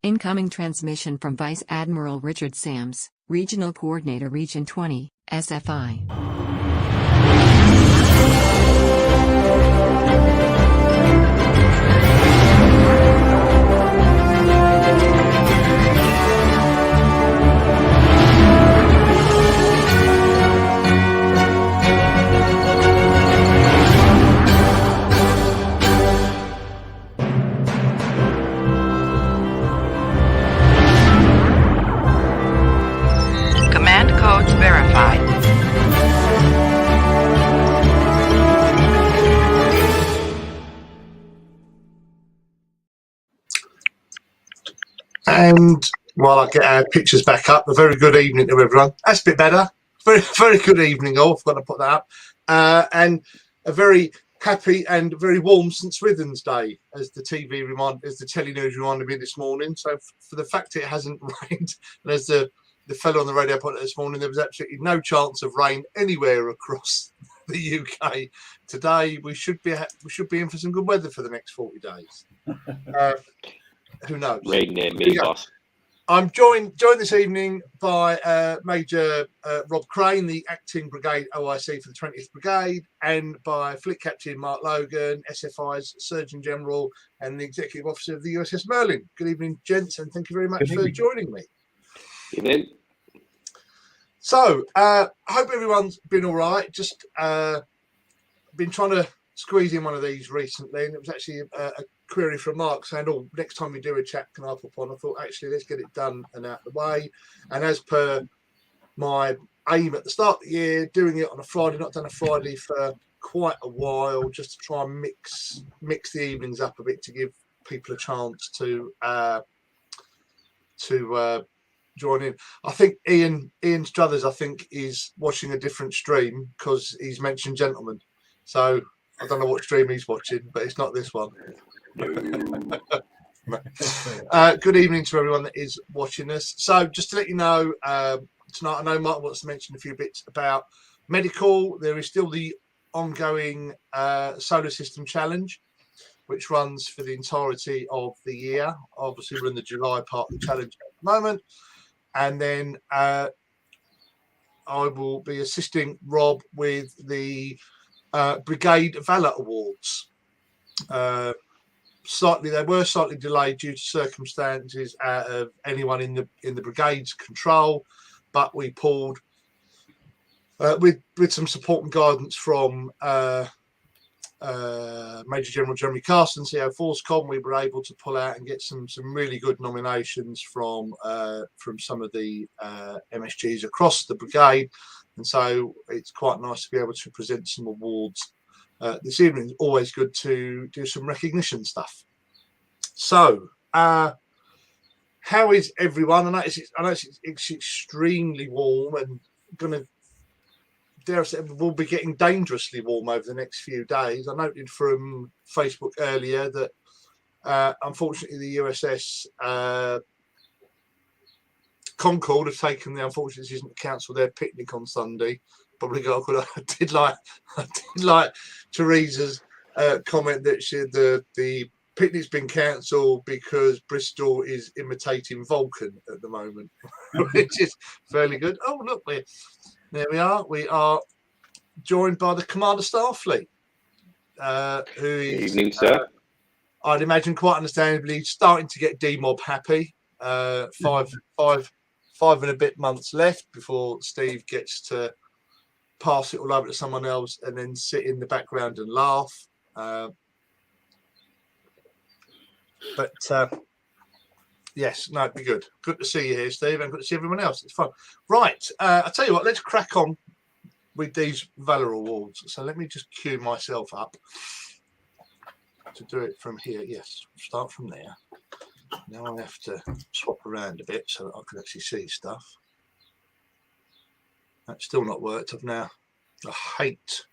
Incoming transmission from Vice Admiral Richard Sams, Regional Coordinator Region 20, SFI. Command codes verified. And while I get our pictures back up, a very good evening to everyone. That's a bit better. Very, very good evening, all. I've got to put that up. And a very happy and very warm St Swithin's Day, as the telly news reminded me this morning. So for the fact it hasn't rained, and as the fellow on the radio put it this morning, there was absolutely no chance of rain anywhere across the UK today. We should be in for some good weather for the next 40 days. Who knows? Rain near me, boss. I'm joined this evening by Major Rob Crane, the acting brigade OIC for the 20th Brigade, and by Fleet Captain Mark Logan, SFI's Surgeon General and the Executive Officer of the USS Merlin. Good evening, gents, and thank you very much for joining me. Evening. So, I hope everyone's been all right. Just been trying to squeeze in one of these recently, and it was actually a query from Mark saying, "Oh, next time we do a chat, can I pop on?" I thought, actually, let's get it done and out of the way. And as per my aim at the start of the year, doing it on a Friday, not done a Friday for quite a while, just to try and mix the evenings up a bit to give people a chance to join in. I think Ian Struthers, is watching a different stream because he's mentioned Gentlemen. So I don't know what stream he's watching, but it's not this one. Good evening to everyone that is watching us. So just to let you know, tonight I know Mark wants to mention a few bits about medical. There is still the ongoing Solar System Challenge, which runs for the entirety of the year. Obviously, we're in the July part of the challenge at the moment. And then I will be assisting Rob with the Brigade Valor Awards. They were slightly delayed due to circumstances out of anyone in the brigade's control, but we pulled with some support and guidance from Major General Jeremy Carson, CO Force.com. We were able to pull out and get some really good nominations from some of the MSGs across the brigade, and so it's quite nice to be able to present some awards this evening. It's always good to do some recognition stuff. So, how is everyone? I know it's extremely warm and going to, dare I say, we'll be getting dangerously warm over the next few days. I noted from Facebook earlier that unfortunately the USS Concord have taken the unfortunate decision to cancel their picnic on Sunday. Probably got. I did like Teresa's comment that the picnic's been cancelled because Bristol is imitating Vulcan at the moment, which is fairly good. Oh, look, there we are. We are joined by the Commander Starfleet, who is, evening, sir. I'd imagine, quite understandably, starting to get DMOB happy. 5 and a bit months left before Steve gets to pass it all over to someone else and then sit in the background and laugh. But Yes, no, it'd be good. Good to see you here, Steve, and good to see everyone else. It's fun. Right, I'll tell you what, let's crack on with these Valor Awards. So let me just cue myself up to do it from here. Yes, start from there. Now I have to swap around a bit so that I can actually see stuff. That's still not worked. I hate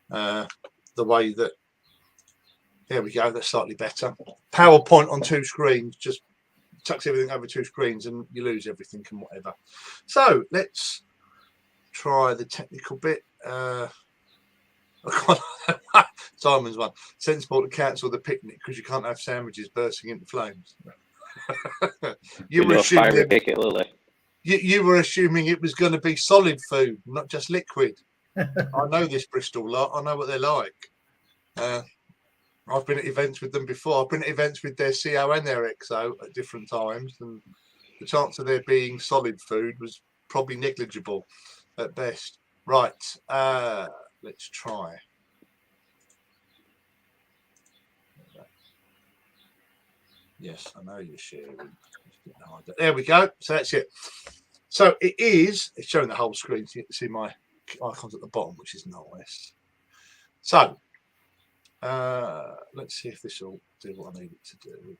the way that, there we go, that's slightly better. PowerPoint on two screens just tucks everything over two screens and you lose everything and whatever. So let's try the technical bit. Simon's one. Sensible to cancel the picnic because you can't have sandwiches bursting into flames. you were assuming you were assuming it was going to be solid food, not just liquid. I know this Bristol lot. I know what they're like. I've been at events with them before. I've been at events with their CO and their XO at different times, and the chance of there being solid food was probably negligible at best. Right, let's try. Yes, I know you're sharing. There we go. So that's it. So it's showing the whole screen, so you can see my icons at the bottom, which is nice. So let's see if this will do what I need it to do.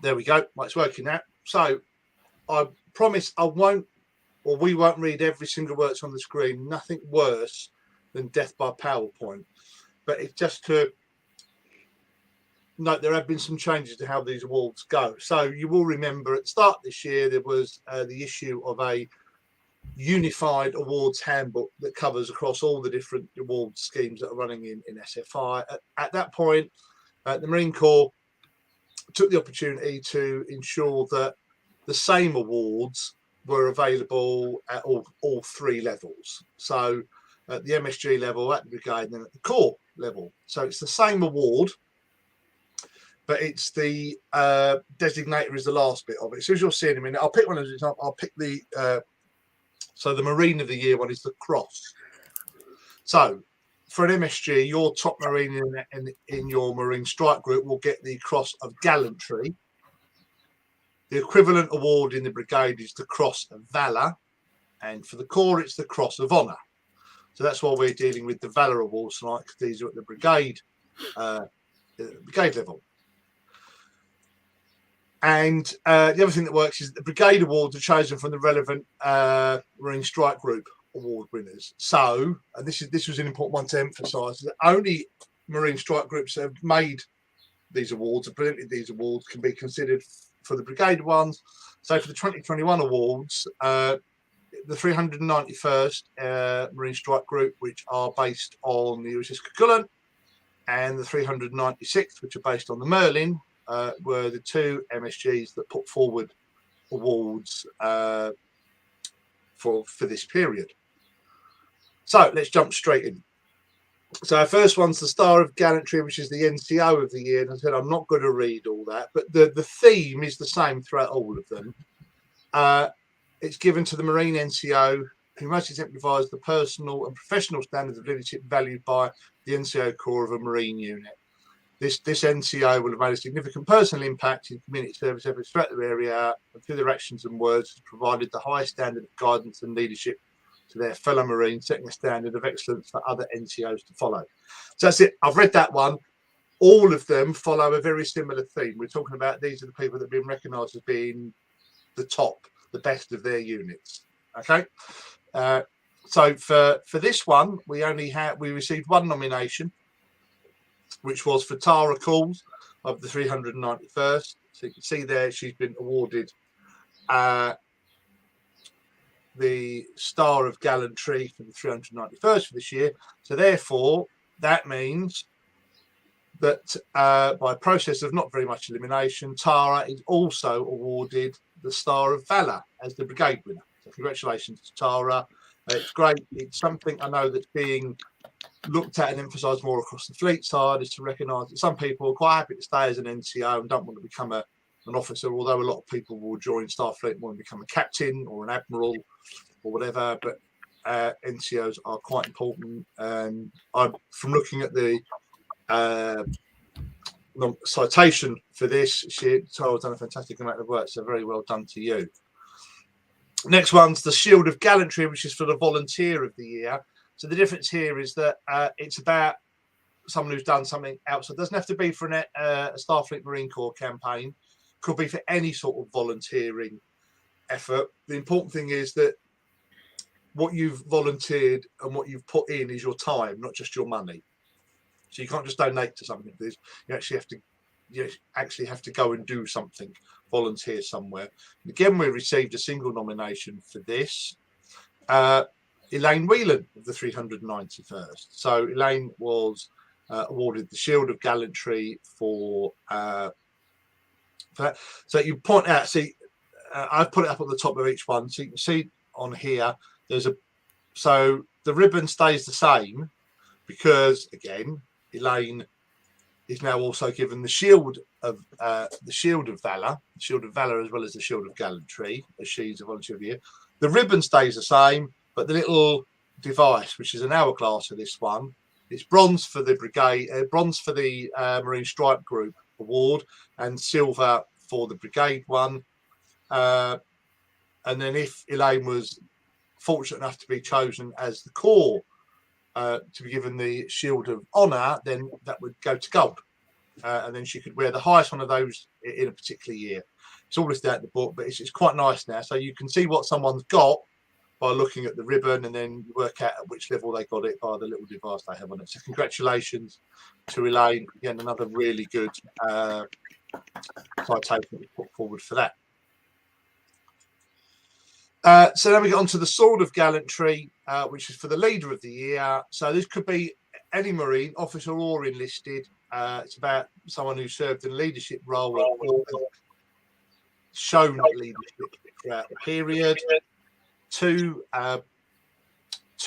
There we go. Well, it's working now. So I promise we won't read every single word that's on the screen. Nothing worse than death by PowerPoint. But it's just to note there have been some changes to how these awards go. So you will remember at the start of this year, there was the issue of a unified awards handbook that covers across all the different award schemes that are running in SFI. At that point, the Marine Corps took the opportunity to ensure that the same awards were available at all three levels. So at the MSG level, at the brigade, and then at the Corps level. So it's the same award, but it's the designator is the last bit of it. So as you'll see in a minute, I'll pick one as an example. I'll pick the so the Marine of the Year one is the Cross. So for an MSG, your top Marine in your Marine Strike Group will get the Cross of Gallantry. The equivalent award in the brigade is the Cross of Valour, and for the Corps, it's the Cross of Honour. So that's why we're dealing with the Valour Awards tonight, because these are at the brigade level. And the other thing that works is that the brigade awards are chosen from the relevant Marine Strike Group award winners. So, and this was an important one to emphasise, that only Marine Strike Groups that have made these awards, have presented these awards, can be considered for the brigade ones. So for the 2021 awards, the 391st Marine Strike Group, which are based on the USS Cucullen, and the 396th, which are based on the Merlin, were the two MSGs that put forward awards for this period. So let's jump straight in. So our first one's the Star of Gallantry, which is the NCO of the year. And I said I'm not going to read all that, but the theme is the same throughout all of them. It's given to the Marine NCO, who most exemplifies the personal and professional standards of leadership valued by the NCO Corps of a Marine unit. This NCO will have made a significant personal impact in community service efforts throughout the area, and through their actions and words has provided the highest standard of guidance and leadership to their fellow Marines, setting a standard of excellence for other NCOs to follow. So that's it. I've read that one. All of them follow a very similar theme. We're talking about these are the people that have been recognised as being the top, the best of their units. Okay. So for this one, we received one nomination, which was for Tara Calls of the 391st. So you can see there she's been awarded the Star of Gallantry for the 391st for this year. So therefore, that means that by process of not very much elimination, Tara is also awarded the Star of Valour as the brigade winner. So congratulations to Tara. It's great. It's something I know that's being looked at and emphasised more across the fleet side, is to recognise that some people are quite happy to stay as an NCO and don't want to become an officer, although a lot of people will join Starfleet and want to become a captain or an admiral or whatever, but NCOs are quite important. From looking at the citation for this. She's done a fantastic amount of work, so very well done to you. Next one's the Shield of Gallantry, which is for the Volunteer of the Year. So the difference here is that it's about someone who's done something else. It doesn't have to be for a Starfleet Marine Corps campaign. Could be for any sort of volunteering effort. The important thing is that what you've volunteered and what you've put in is your time, not just your money. So you can't just donate to something. You actually have to go and do something, volunteer somewhere. And again, we received a single nomination for this. Elaine Whelan of the 391st. So Elaine was awarded the Shield of Gallantry for that. So you point out, see, I've put it up at the top of each one, so you can see on here. So the ribbon stays the same because again, Elaine is now also given the Shield of Valor, the Shield of Valor, as well as the Shield of Gallantry, as she's a volunteer of the year. The ribbon stays the same, but the little device, which is an hourglass for this one, it's bronze for the brigade, bronze for the Marine Strike Group award, and silver for the brigade one. And then if Elaine was fortunate enough to be chosen as the Corps to be given the Shield of Honour, then that would go to gold. And then she could wear the highest one of those in a particular year. It's all listed out in the book, but it's quite nice now. So you can see what someone's got by looking at the ribbon, and then you work out at which level they got it by the little device they have on it. So congratulations to Elaine. Again, another really good citation that we put forward for that. So then we get on to the Sword of Gallantry, which is for the Leader of the Year. So this could be any Marine, officer or enlisted. It's about someone who served in a leadership role or shown leadership throughout the period. Two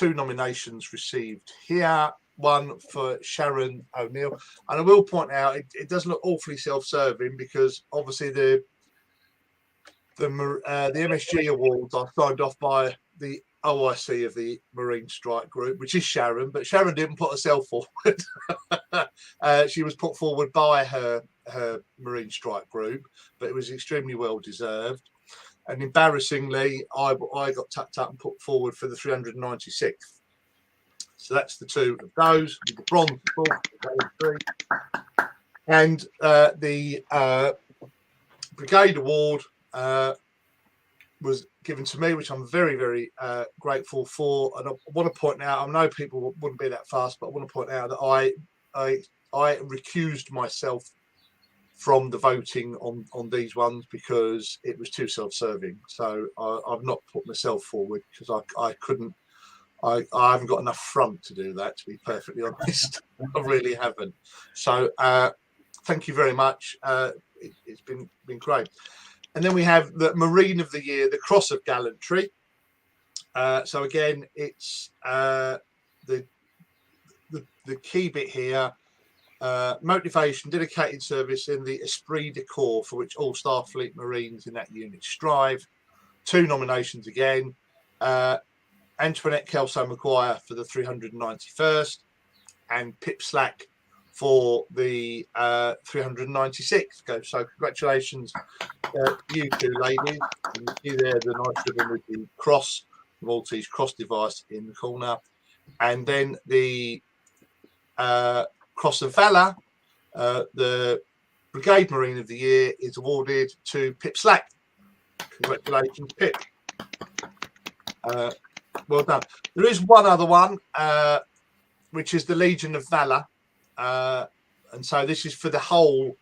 nominations received here. One for Sharon O'Neill, and I will point out it does look awfully self-serving because obviously the MSG awards are signed off by the OIC of the Marine Strike Group, which is Sharon, but Sharon didn't put herself forward. She was put forward by her Marine Strike Group, but it was extremely well deserved. And embarrassingly, I got tucked up and put forward for the 396th. So that's the two of those, with the bronze, and the Brigade Award was given to me, which I'm very, very grateful for. And I want to point out, I know people wouldn't be that fast, but I want to point out that I recused myself from the voting on these ones because it was too self-serving. So I've not put myself forward because I couldn't. I haven't got enough front to do that, to be perfectly honest. I really haven't. So thank you very much. It's been great. And then we have the Marine of the Year, the Cross of Gallantry. So again, it's the key bit here. Motivation, dedicated service in the Esprit de Corps, for which all Starfleet Marines in that unit strive. Two nominations again. Antoinette Kelso-Maguire for the 391st, and Pip Slack for the 396th. So congratulations, you two ladies. And you see there the nice ribbon with the cross, the Maltese cross device in the corner, and then the Cross of Valor, the Brigade Marine of the Year, is awarded to Pip Slack. Congratulations, Pip. Well done. There is one other one, which is the Legion of Valor, and so this is for the whole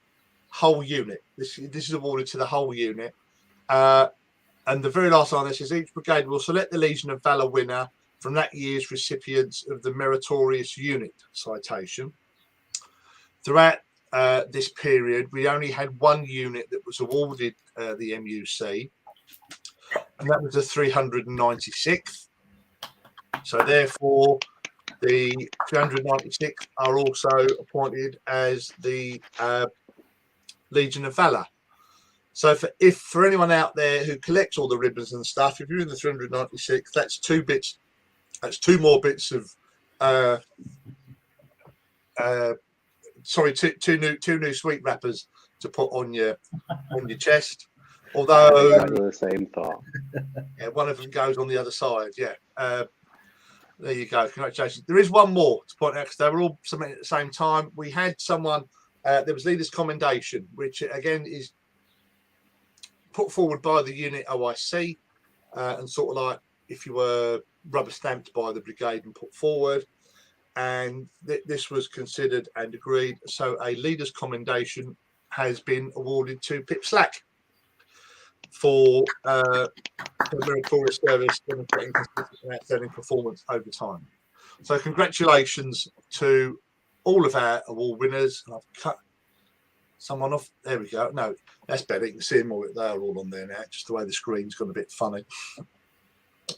unit. This is awarded to the whole unit, and the very last line, this is each brigade will select the Legion of Valor winner from that year's recipients of the Meritorious Unit citation. Throughout this period, we only had one unit that was awarded the MUC, and that was the 396th. So therefore, the 396 are also appointed as the Legion of Valor. So for anyone out there who collects all the ribbons and stuff, if you're in the 396, that's two bits. That's two more bits of two new sweet wrappers to put on your chest. Although exactly the same thought. yeah, one of them goes on the other side. Yeah. There you go. Congratulations. There is one more to point out because they were all submitted at the same time. We had someone. There was leaders' commendation, which again is put forward by the unit OIC, and sort of like if you were rubber stamped by the brigade and put forward. And this was considered and agreed. So a leader's commendation has been awarded to Pip Slack for meritorious service, demonstrating consistent and outstanding performance over time. So congratulations to all of our award winners. I've cut someone off. There we go. No, that's better. You can see them all. They're all on there now. Just the way the screen's gone a bit funny.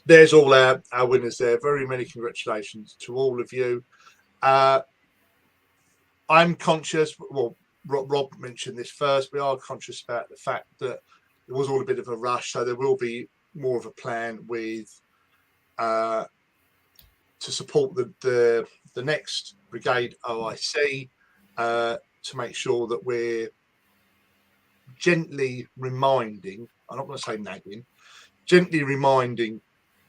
There's all our winners there. Very many congratulations to all of you. I'm conscious. Well, Rob mentioned this first. We are conscious about the fact that it was all a bit of a rush. So there will be more of a plan with to support the next brigade OIC to make sure that we're gently reminding, I'm not going to say nagging, gently reminding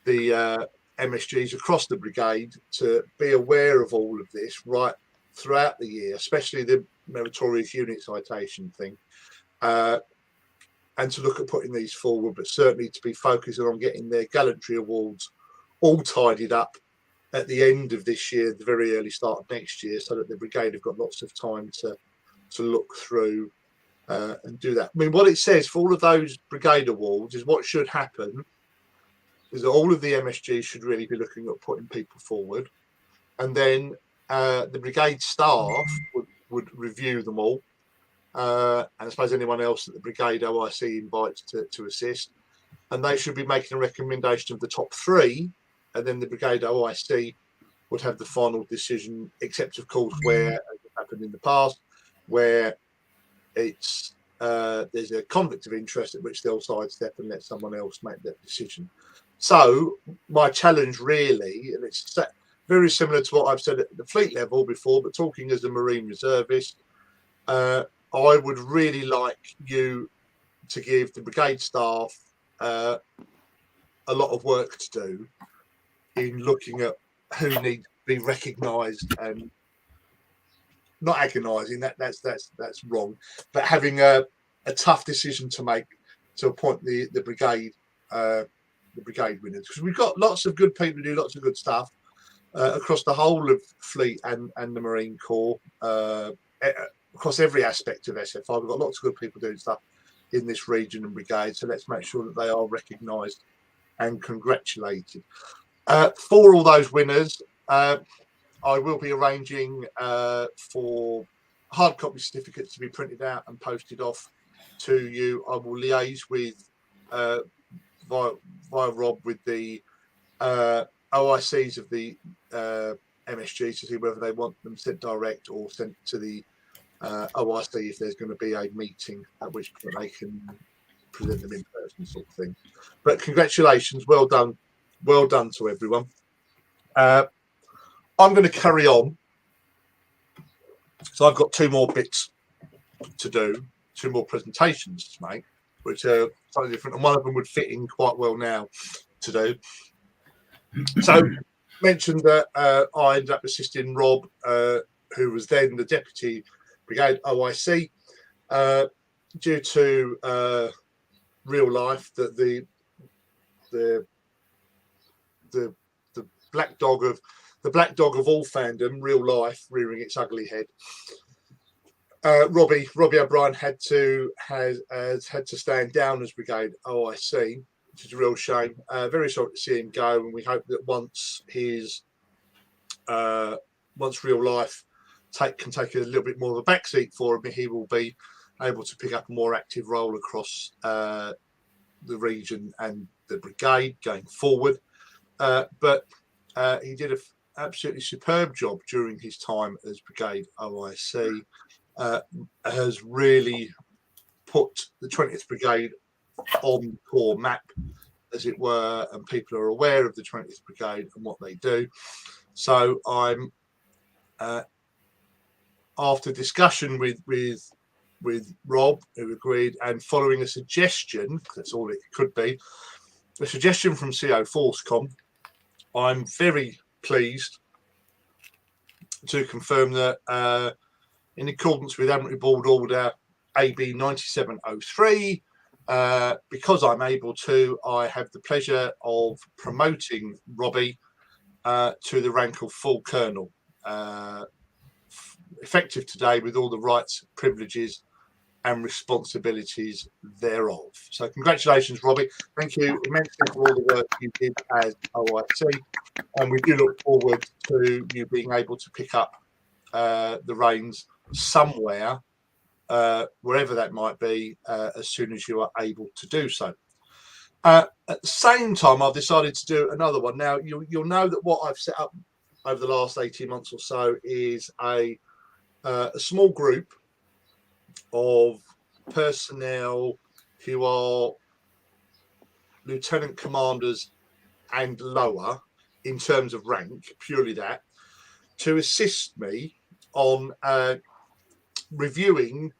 the MSGs across the brigade to be aware of all of this right throughout the year, especially the meritorious unit citation thing, and to look at putting these forward, but certainly to be focusing on getting their gallantry awards all tidied up at the end of this year, the very early start of next year, so that the brigade have got lots of time to look through and do that. I mean, what it says for all of those brigade awards is what should happen is that all of the MSGs should really be looking at putting people forward, and then the brigade staff would review them all, and I suppose anyone else that the brigade OIC invites to assist, and they should be making a recommendation of the top three, and then the brigade OIC would have the final decision, except of course where, as happened in the past, where it's there's a conflict of interest at which they'll sidestep and let someone else make that decision. So my challenge really, and it's very similar to what I've said at the fleet level before, but talking as a Marine reservist, I would really like you to give the brigade staff a lot of work to do in looking at who needs to be recognised and not agonising. That's wrong, but having a tough decision to make to appoint the brigade winners, because we've got lots of good people who do lots of good stuff across the whole of fleet and the Marine Corps, across every aspect of SFI. We've got lots of good people doing stuff in this region and brigade, so let's make sure that they are recognised and congratulated. For all those winners, I will be arranging for hard copy certificates to be printed out and posted off to you. I will liaise with via Rob with the OICs of the MSG to see whether they want them sent direct or sent to the OIC if there's going to be a meeting at which they can present them in person, sort of thing. But congratulations, well done to everyone. I'm going to carry on. So I've got two more bits to do, two more presentations to make, which are slightly different, and one of them would fit in quite well now to do. So mentioned that I ended up assisting Rob, who was then the deputy brigade OIC, due to real life that the black dog of all fandom, real life, rearing its ugly head. Robbie O'Brien has had to stand down as brigade OIC, which is a real shame. Very sorry to see him go, and we hope that once real life can take a little bit more of a backseat for him, he will be able to pick up a more active role across the region and the brigade going forward. But he did an absolutely superb job during his time as brigade OIC. Has really put the 20th Brigade on the Corps map, as it were, and people are aware of the 20th Brigade and what they do. So I'm after discussion with Rob, who agreed, and following a suggestion, that's all it could be, a suggestion from CO Forcecom, I'm very pleased to confirm that in accordance with Admiralty Board Order AB 9703, because I'm able to, I have the pleasure of promoting Robbie to the rank of full colonel, effective today with all the rights, privileges and responsibilities thereof. So congratulations, Robbie. Thank you immensely for all the work you did as OIC, and we do look forward to you being able to pick up the reins somewhere, wherever that might be, as soon as you are able to do so. At the same time, I've decided to do another one. Now, you'll know that what I've set up over the last 18 months or so is a small group of personnel who are lieutenant commanders and lower in terms of rank, purely that, to assist me on reviewing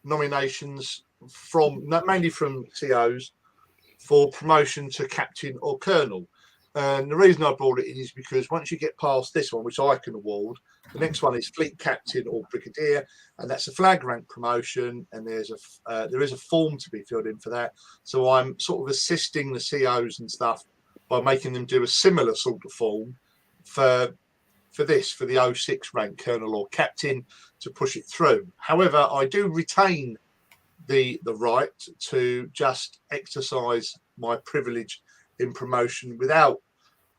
nominations from mainly from COs for promotion to captain or colonel. And the reason I brought it in is because once you get past this one, which I can award, the next one is fleet captain or brigadier, and that's a flag rank promotion. And there is a form to be filled in for that. So I'm sort of assisting the COs and stuff by making them do a similar sort of form for the 06 rank colonel or captain to push it through. However, I do retain the right to just exercise my privilege in promotion without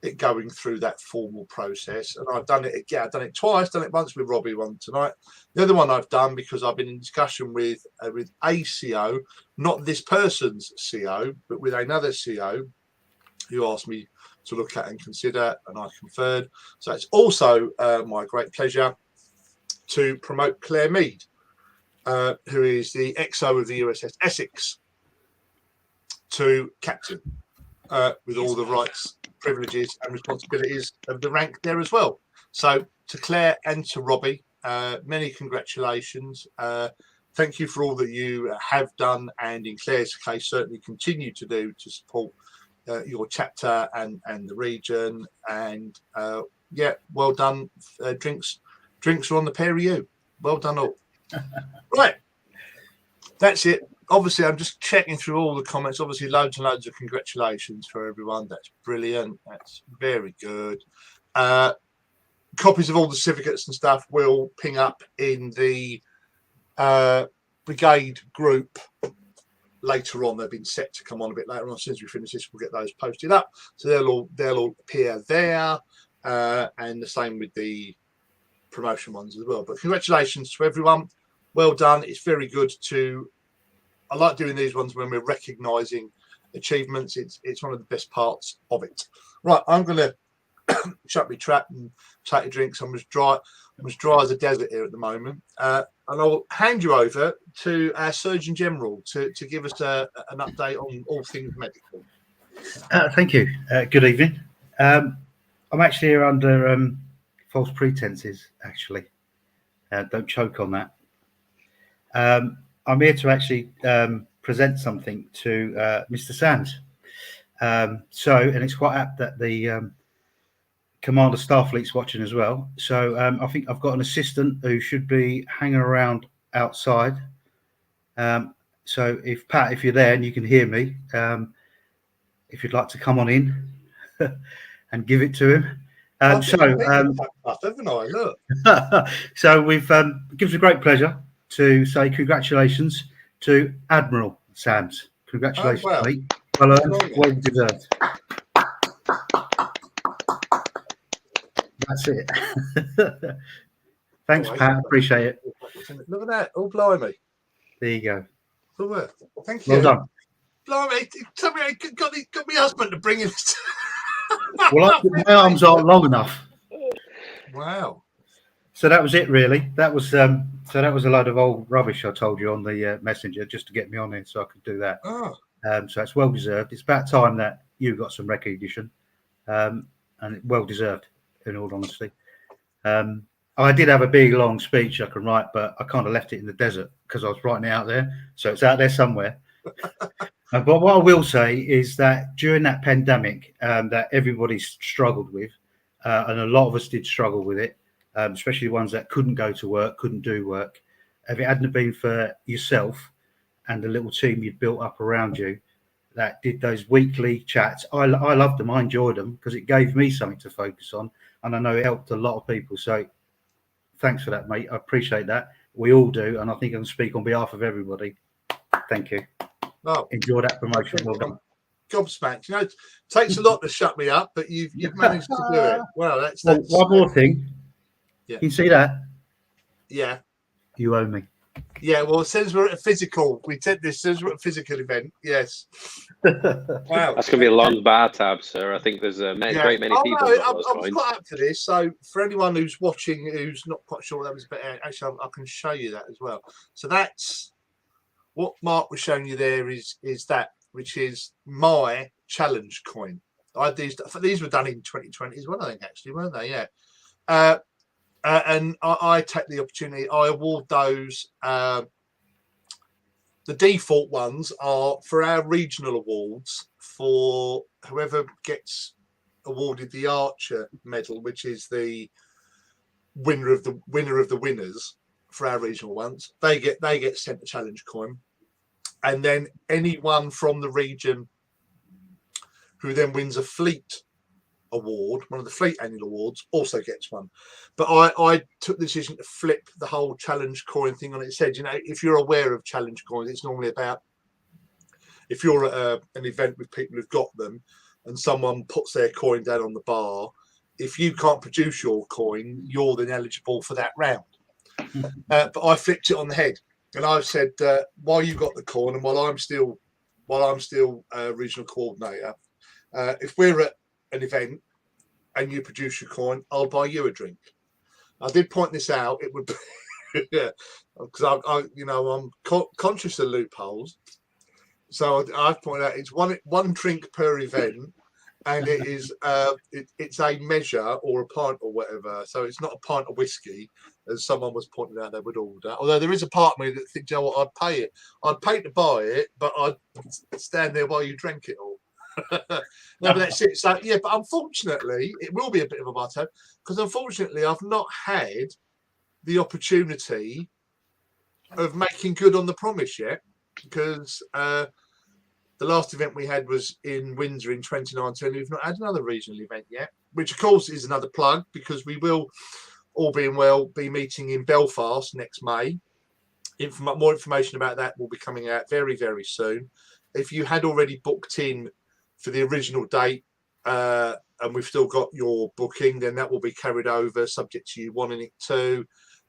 it going through that formal process. And I've done it again. I've done it twice. Done it once with Robbie, one tonight. The other one I've done because I've been in discussion with a CO, not this person's CO, but with another CO who asked me to look at and consider, and I conferred. So it's also my great pleasure to promote Claire Mead, who is the XO of the USS Essex, to captain, with all the rights, privileges and responsibilities of the rank there as well. So to Claire and to Robbie, many congratulations. Thank you for all that you have done, and in Claire's case certainly continue to do to support your chapter and the region. And yeah, well done. Drinks are on the pair of you. Well done all. Right, that's it. Obviously, I'm just checking through all the comments. Obviously, loads and loads of congratulations for everyone. That's brilliant. That's very good. Copies of all the certificates and stuff will ping up in the brigade group later on. They've been set to come on a bit later on. As soon as we finish this, we'll get those posted up. So they'll all appear there, and the same with the promotion ones as well. But congratulations to everyone. Well done. It's very good to. I like doing these ones when we're recognising achievements. It's one of the best parts of it. Right, I'm going to shut my trap and take a drink. So I'm as dry as a desert here at the moment. And I'll hand you over to our Surgeon General to give us an update on all things medical. Thank you. Good evening. I'm actually here under false pretenses, actually. Don't choke on that. I'm here to actually present something to Mr. Sands. And it's quite apt that the Commander Starfleet's watching as well. So I think I've got an assistant who should be hanging around outside. So if Pat, if you're there and you can hear me, if you'd like to come on in and give it to him. So we've it gives a great pleasure to say congratulations to Admiral Sands. Congratulations, mate. Well earned, well deserved. That's it. Thanks, Pat. Appreciate it. Look at that. Oh, blimey. There you go. Good work. Thank you. Well done. Blimey, tell me I got my husband to bring in. Well, my arms aren't long enough. Wow. So that was it, really. That was a load of old rubbish I told you on the messenger just to get me on here so I could do that. Oh. So it's well deserved. It's about time that you got some recognition, and well deserved, in all honesty. I did have a big long speech I can write, but I kind of left it in the desert because I was writing it out there. So it's out there somewhere. But what I will say is that during that pandemic that everybody struggled with, and a lot of us did struggle with it, especially the ones that couldn't go to work, couldn't do work. If it hadn't been for yourself and the little team you'd built up around you that did those weekly chats, I loved them. I enjoyed them because it gave me something to focus on. And I know it helped a lot of people. So thanks for that, mate. I appreciate that. We all do. And I think I can speak on behalf of everybody. Thank you. Oh, Enjoy that promotion. Well done. Gobsmacked. You know, it takes a lot to shut me up, but you've managed to do it. Well, that's one more thing. Yeah. Can you see that? Yeah. You owe me. Yeah, well, since we're at a physical, we did this. Since we're at a physical event, yes. Wow, That's going to be a long bar tab, sir. I think there's a great many people. No, got I those was coins. quite up for this. So, for anyone who's watching who's not quite sure what that was about, actually, I can show you that as well. So that's what Mark was showing you there. Is that which is my challenge coin? I had these were done in 2020 as well, I think, actually, weren't they? Yeah. And I take the opportunity. I award those. The default ones are for our regional awards for whoever gets awarded the Archer medal, which is the winner of the winners for our regional ones. They get sent a challenge coin, and then anyone from the region who then wins a fleet award, one of the fleet annual awards, also gets one. But I took the decision to flip the whole challenge coin thing on its head. You know, if you're aware of challenge coins, it's normally about if you're at an event with people who've got them and someone puts their coin down on the bar, if you can't produce your coin, you're then eligible for that round. But I flipped it on the head, and I've said while you got the coin and while I'm still regional coordinator, if we're at an event and you produce your coin, I'll buy you a drink. I did point this out. It would be because I'm conscious of loopholes. So I've pointed out it's one drink per event, and it is it's a measure or a pint or whatever. So it's not a pint of whiskey, as someone was pointing out they would order. Although there is a part of me that thinks, you know what, I'd pay it. I'd pay to buy it, but I'd stand there while you drank it all. No, but that's it. So yeah, but unfortunately, it will be a bit of a butter because unfortunately, I've not had the opportunity of making good on the promise yet because the last event we had was in Windsor in 2019. We've not had another regional event yet, which of course is another plug because we will, all being well, be meeting in Belfast next May. More information about that will be coming out very, very soon. If you had already booked in for the original date and we've still got your booking, then that will be carried over subject to you wanting it to.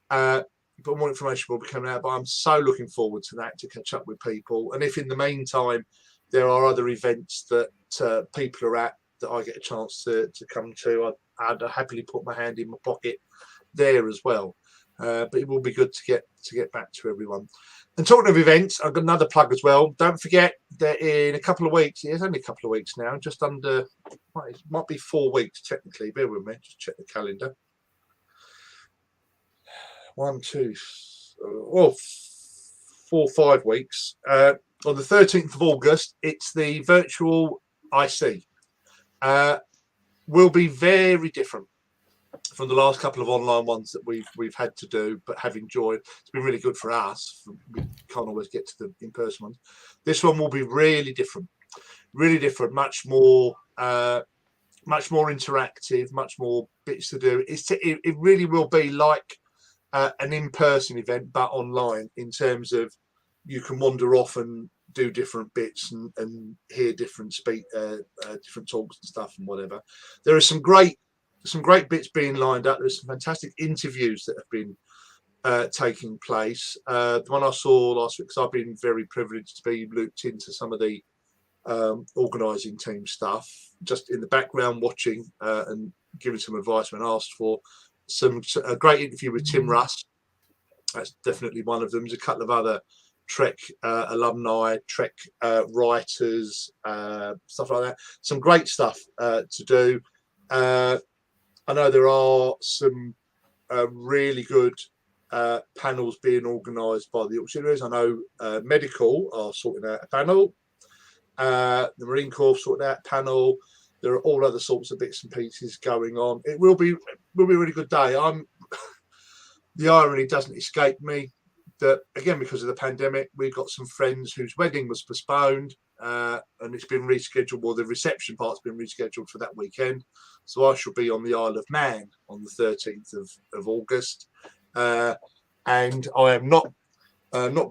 But more information will be coming out. But I'm so looking forward to that, to catch up with people. And if in the meantime there are other events that people are at that I get a chance to come to, I'd happily put my hand in my pocket there as well. But it will be good to get back to everyone. And talking of events, I've got another plug as well. Don't forget that in a couple of weeks, it's only a couple of weeks now, just under, it might be 4 weeks technically. Bear with me, just check the calendar. 1, 2, 4, 5 weeks. On the 13th of August, it's the virtual IC. Will be very different from the last couple of online ones that we've had to do, but have enjoyed. It's been really good for us. We can't always get to the in-person ones. This one will be really different, much more interactive, much more bits to do. It really will be like an in-person event, but online in terms of you can wander off and do different bits and hear different different talks and stuff and whatever. There are some great bits being lined up. There's some fantastic interviews that have been taking place. The one I saw last week, because I've been very privileged to be looped into some of the organising team stuff, just in the background watching and giving some advice when asked for. A great interview with Tim Russ. That's definitely one of them. There's a couple of other Trek alumni, Trek writers, stuff like that. Some great stuff to do. I know there are some really good panels being organised by the auxiliaries. I know Medical are sorting out a panel. The Marine Corps sorted out a panel. There are all other sorts of bits and pieces going on. It will be a really good day. The irony doesn't escape me that, again, because of the pandemic, we've got some friends whose wedding was postponed and it's been rescheduled. Well, the reception part's been rescheduled for that weekend. So I shall be on the Isle of Man on the 13th of August. And I am not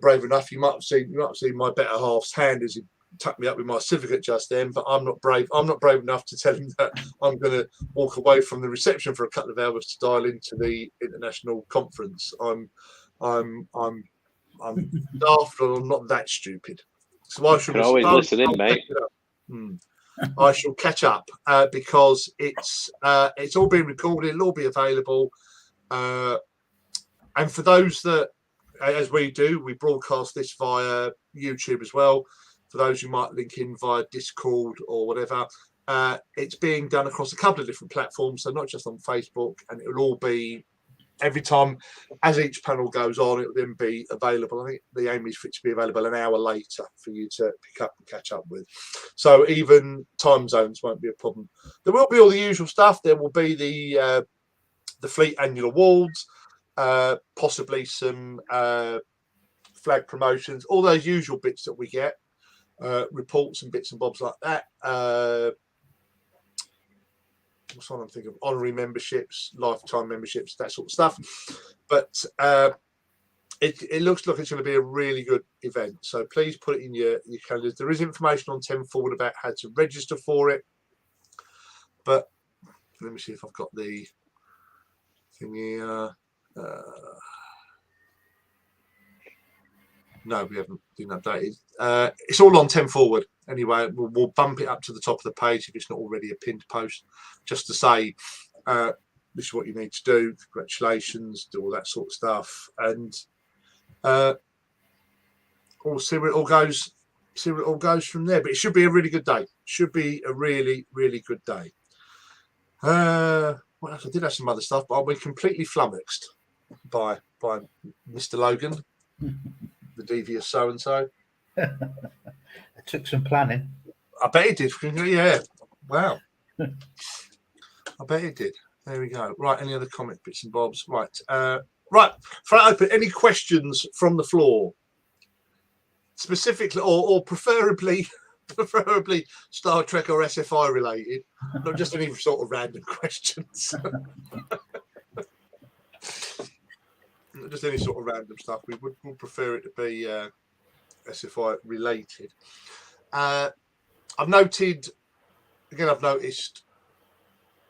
brave enough. You might have seen my better half's hand as he tucked me up with my certificate just then, but I'm not brave enough to tell him that I'm going to walk away from the reception for a couple of hours to dial into the international conference. I'm daft, and I'm not that stupid. So I shall always listen in, mate. I shall catch up because it's all being recorded. It'll all be available, and for those that, as we do, we broadcast this via YouTube as well. For those who might link in via Discord or whatever, it's being done across a couple of different platforms, so not just on Facebook, and it will all be, every time as each panel goes on, it will then be available. I think the aim is for it to be available an hour later for you to pick up and catch up with. So even time zones won't be a problem. There will be all the usual stuff. There will be the Fleet Annual Awards, possibly some flag promotions, all those usual bits that we get. Reports and bits and bobs like that. What's one I'm thinking of? Honorary memberships, lifetime memberships, that sort of stuff. But it looks like it's going to be a really good event. So please put it in your calendars. There is information on 10 Forward about how to register for it. But let me see if I've got the thing here. No, we haven't been updated. It's all on 10 Forward. Anyway, we'll bump it up to the top of the page if it's not already a pinned post, just to say this is what you need to do. Congratulations, do all that sort of stuff, and we'll see where it all goes. See where it all goes from there. But it should be a really good day. Should be a really, really good day. Well, I did have some other stuff, but I'll be completely flummoxed by Mr. Logan. The devious so-and-so. It took some planning. I bet it did. Yeah. Wow. I bet it did. There we go. Right. Any other comment bits and bobs? Right. Right. For open, any questions from the floor? Specifically, or preferably Star Trek or SFI related, not just any sort of random questions. Just any sort of random stuff. We would prefer it to be SFI related. I've noticed,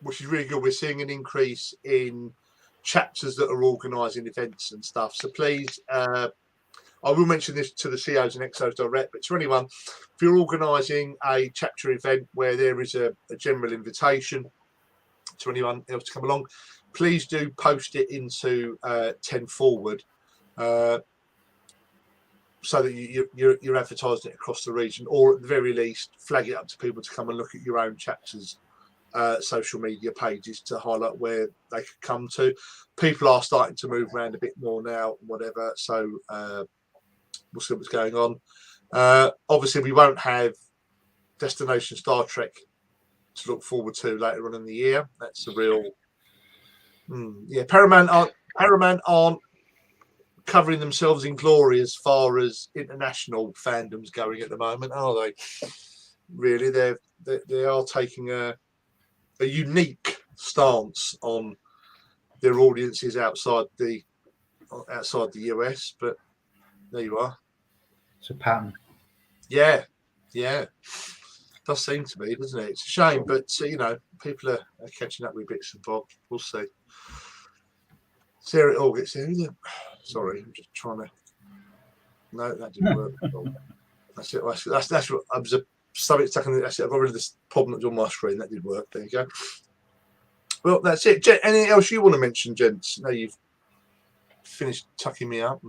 which is really good, we're seeing an increase in chapters that are organising events and stuff. So please, I will mention this to the COs and XOs direct, but to anyone, if you're organising a chapter event where there is a general invitation to anyone else to come along, please do post it into 10 Forward so that you're advertising it across the region, or at the very least flag it up to people to come and look at your own chapters social media pages to highlight where they could come to. People are starting to move around a bit more now, whatever, so we'll see what's going on. Obviously we won't have Destination Star Trek to look forward to later on in the year. That's a real Paramount aren't covering themselves in glory as far as international fandom's going at the moment, are they? Really, they are taking a unique stance on their audiences outside the US, but there you are. It's a pattern. Yeah. Does seem to be, doesn't it? It's a shame, but people are catching up with bits and bobs. We'll see. See how it all gets in. Sorry, I'm just trying to. No, that didn't work. That's it. That's what I was. Something stuck in. That's it. I've got rid of this problem that's on my screen. That did work. There you go. Well, that's it. Anything else you want to mention, gents? Now you've finished tucking me up.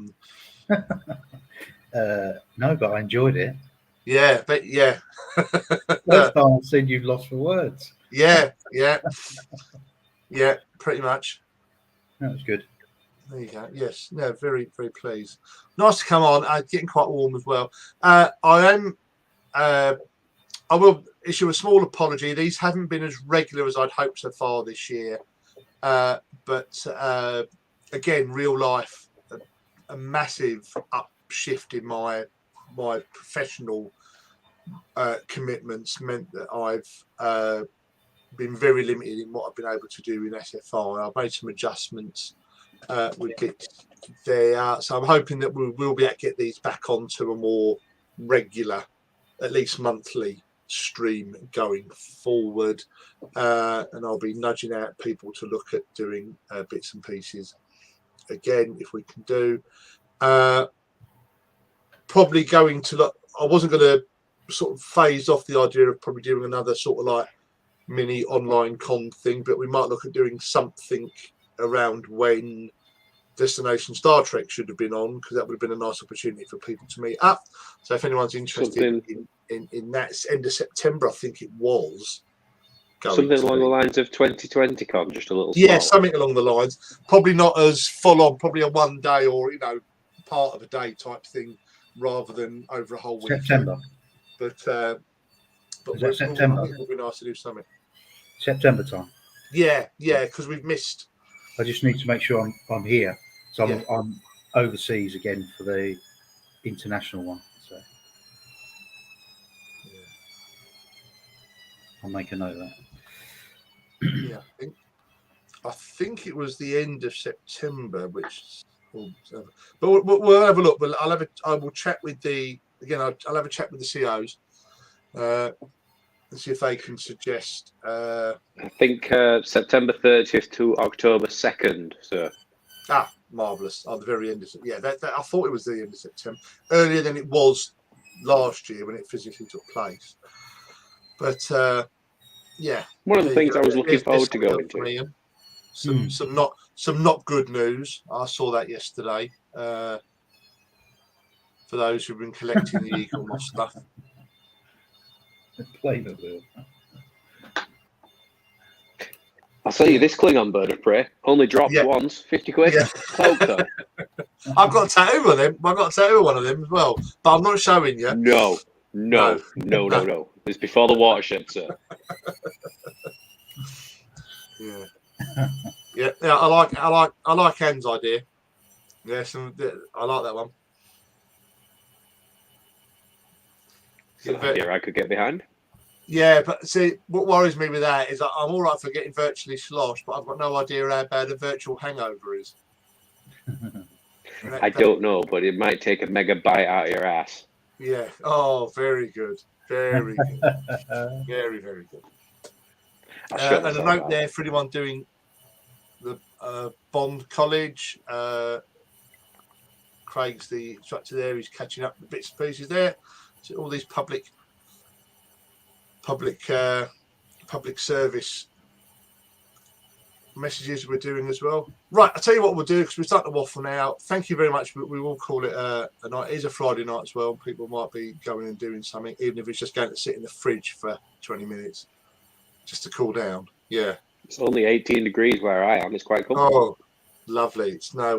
No, but I enjoyed it. Yeah, but yeah. First time I've seen you lost for words. Yeah, pretty much. That was good. There you go. Yes, no, very, very pleased. Nice to come on. Getting quite warm as well. I will issue a small apology. These haven't been as regular as I'd hoped so far this year. But again, real life, a massive upshift in my professional commitments meant that I've been very limited in what I've been able to do in SFI. I've made some adjustments with bits there, so I'm hoping that we will be able to get these back onto a more regular, at least monthly stream going forward, and I'll be nudging out people to look at doing bits and pieces again if we can do. Probably going to look. I wasn't going to sort of phase off the idea of probably doing another sort of like mini online con thing, but we might look at doing something around when Destination Star Trek should have been on, because that would have been a nice opportunity for people to meet up. So if anyone's interested in that, it's end of September, I think it was. Something along the lines of 2020 con, just a little. Yeah, something along the lines. Probably not as full on. Probably a one day or part of a day type thing, rather than over a whole week. September. But Is that September? I think it would be nice to do something. September time. Yeah, because we've missed. I just need to make sure I'm here. So I'm overseas again for the international one. So I'll make a note of that. Yeah, I think it was the end of September, but we'll have a look. I will chat with I'll have a chat with the COs and see if they can suggest. I think September 30th to October 2nd, sir. Marvellous. At the very end of September. I thought it was the end of September, earlier than it was last year when it physically took place. But one of the things I was looking forward to going to. Some not good news. I saw that yesterday. For those who've been collecting the Eagle Moss stuff. Play the wheel. I'll sell you this Klingon bird of prey. Only dropped once, 50 quid. Yeah. Coke, though. I've got a tattoo of them. I've got a tattoo of one of them as well, but I'm not showing you. No. It's before the watershed, sir. Yeah. I like Anne's idea. Yeah, I like that one. It's an idea I could get behind. Yeah, but see, what worries me with that is I'm all right for getting virtually sloshed, but I've got no idea how bad a virtual hangover is. I don't know, but it might take a mega bite out of your ass. Yeah. Oh, very good. Very good. Very, very good. And a note there for anyone doing the Bond College. Craig's the instructor there. He's catching up the bits and pieces there. So all these public service messages we're doing as well. Right, I'll tell you what we'll do, because we're starting to waffle now. Thank you very much, but we will call it a night. It is a Friday night as well. People might be going and doing something, even if it's just going to sit in the fridge for 20 minutes just to cool down. Yeah. It's only 18 degrees where I am. It's quite cool. Oh, lovely. Bear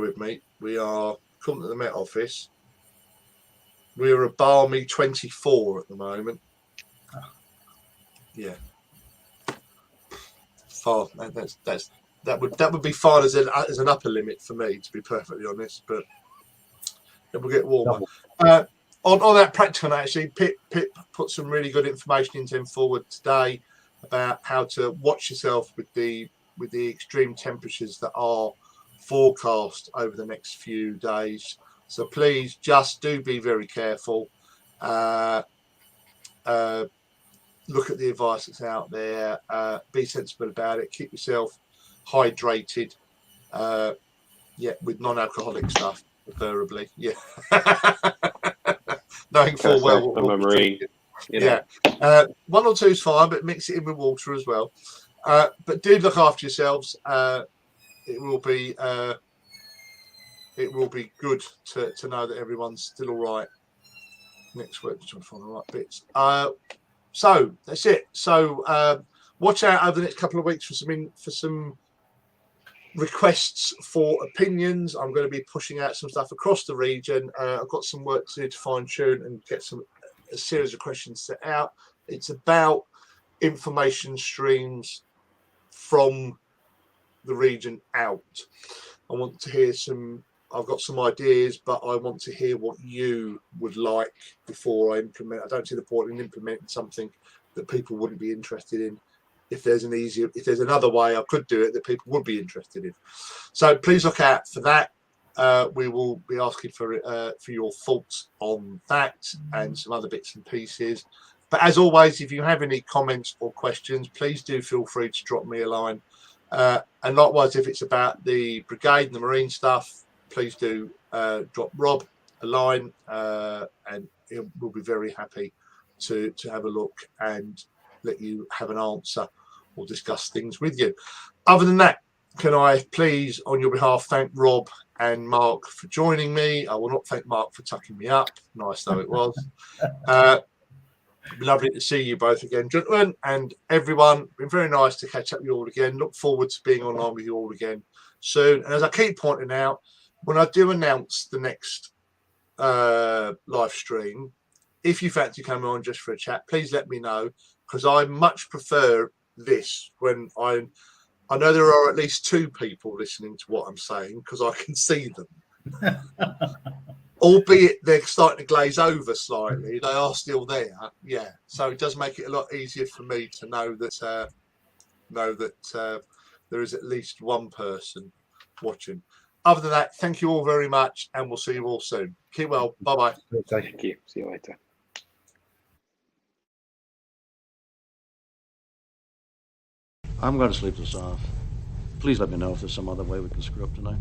with me. We are coming to the Met Office. We're a balmy 24 at the moment. Yeah. Far. That would be fine as an upper limit for me, to be perfectly honest. But it will get warmer. On that practical note, actually, Pip put some really good information into him forward today about how to watch yourself with the extreme temperatures that are forecast over the next few days. So please just do be very careful. Look at the advice that's out there. Be sensible about it. Keep yourself hydrated. With non-alcoholic stuff, preferably. Yeah. Knowing full well. I'm a Marine. One or two is fine, but mix it in with water as well. But do look after yourselves. It will be good to know that everyone's still all right next week. Just trying to find the right bits. So that's it. So watch out over the next couple of weeks for some requests for opinions. I'm going to be pushing out some stuff across the region. I've got some work to do to fine tune and get a series of questions set out. It's about information streams from the region out. I want to hear I've got some ideas, but I want to hear what you would like before I implement. I don't see the point in implementing something that people wouldn't be interested in. If there's another way I could do it that people would be interested in. So please look out for that. We will be asking for your thoughts on that and some other bits and pieces. But as always, if you have any comments or questions, please do feel free to drop me a line. And likewise, if it's about the brigade and the marine stuff, please do drop Rob a line, and we'll be very happy to have a look and let you have an answer or discuss things with you. Other than that, can I please, on your behalf, thank Rob and Mark for joining me. I will not thank Mark for tucking me up, nice though it was. Lovely to see you both again, gentlemen, and everyone. Been very nice to catch up with you all again. Look forward to being online with you all again soon. And as I keep pointing out, when I do announce the next live stream, if you fancy coming on just for a chat, please let me know, because I much prefer this when I know there are at least 2 people listening to what I'm saying, because I can see them. Albeit they're starting to glaze over slightly, they are still there. Yeah, so it does make it a lot easier for me to know that there is at least one person watching. Other than that, thank you all very much, and we'll see you all soon. Keep well. Bye bye. Thank you. See you later. I'm going to sleep this off. Please let me know if there's some other way we can screw up tonight.